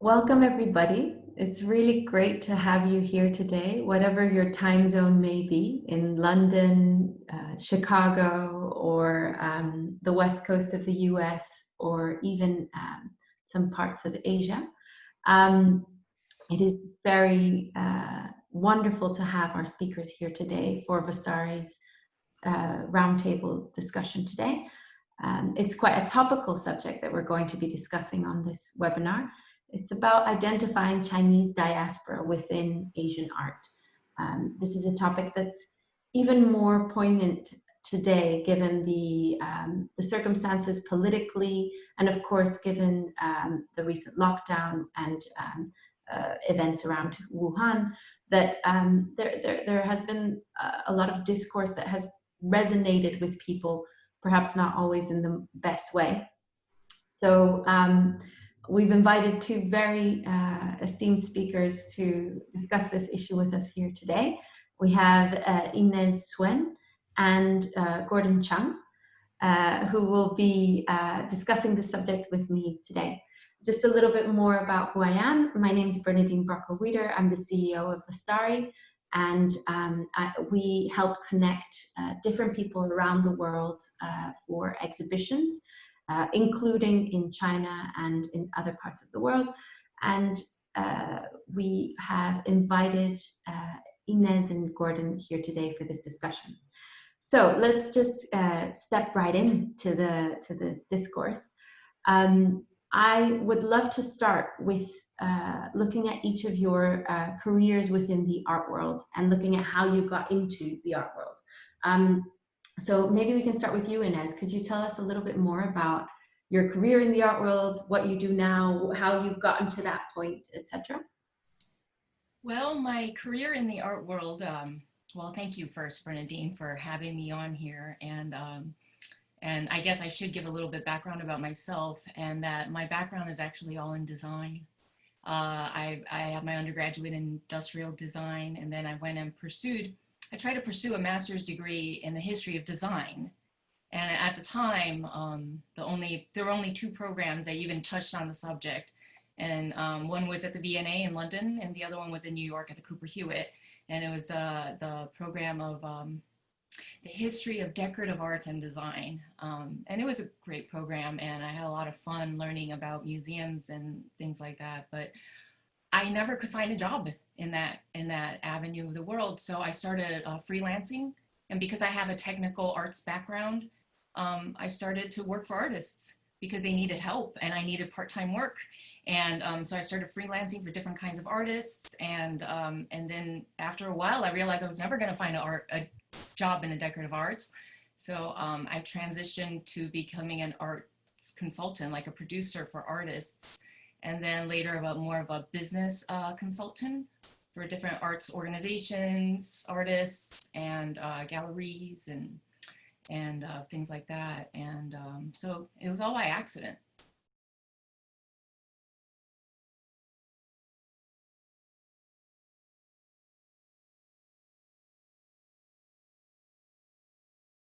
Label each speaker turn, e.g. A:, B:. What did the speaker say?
A: Welcome, everybody. It's really great to have you here today, whatever your time zone may be, in London, Chicago, or the west coast of the US, or even some parts of Asia. It is very wonderful to have our speakers here today for Vastari's roundtable discussion today. It's quite a topical subject that we're going to be discussing on this webinar. It's about identifying Chinese diaspora within Asian art. This is a topic that's even more poignant today, given the circumstances politically, and of course, given the recent lockdown and events around Wuhan, that there has been a lot of discourse that has resonated with people, perhaps not always in the best way. So we've invited two very esteemed speakers to discuss this issue with us here today. We have Cheung Suen and Gordon Cheung, who will be discussing the subject with me today. Just a little bit more about who I am. My name is Bernadine Brocker-Wieder. I'm the CEO of Vastari, and we help connect different people around the world for exhibitions, including in China and in other parts of the world. And we have invited Cheung and Gordon here today for this discussion. So let's just step right into the discourse. I would love to start with looking at each of your careers within the art world and looking at how you got into the art world. So maybe we can start with you, Cheung. Could you tell us a little bit more about your career in the art world, what you do now, how you've gotten to that point, etc.?
B: Well, my career in the art world, well, thank you first, Bernadine, for having me on here. And I guess I should give a little bit background about myself, and that my background is actually all in design. I have my undergraduate in industrial design, and then I went and I tried to pursue a master's degree in the history of design. And at the time, there were only two programs that even touched on the subject. And one was at the V&A in London, and the other one was in New York at the Cooper Hewitt. And it was the program of the history of decorative arts and design. And it was a great program, and I had a lot of fun learning about museums and things like that. But I never could find a job in that avenue of the world. So I started freelancing. And because I have a technical arts background, I started to work for artists because they needed help and I needed part-time work. And so I started freelancing for different kinds of artists. And then after a while, I realized I was never going to find a job in the decorative arts. So I transitioned to becoming an arts consultant, like a producer for artists. And then later more of a business consultant for different arts organizations, artists, and galleries and things like that. And so it was all by accident.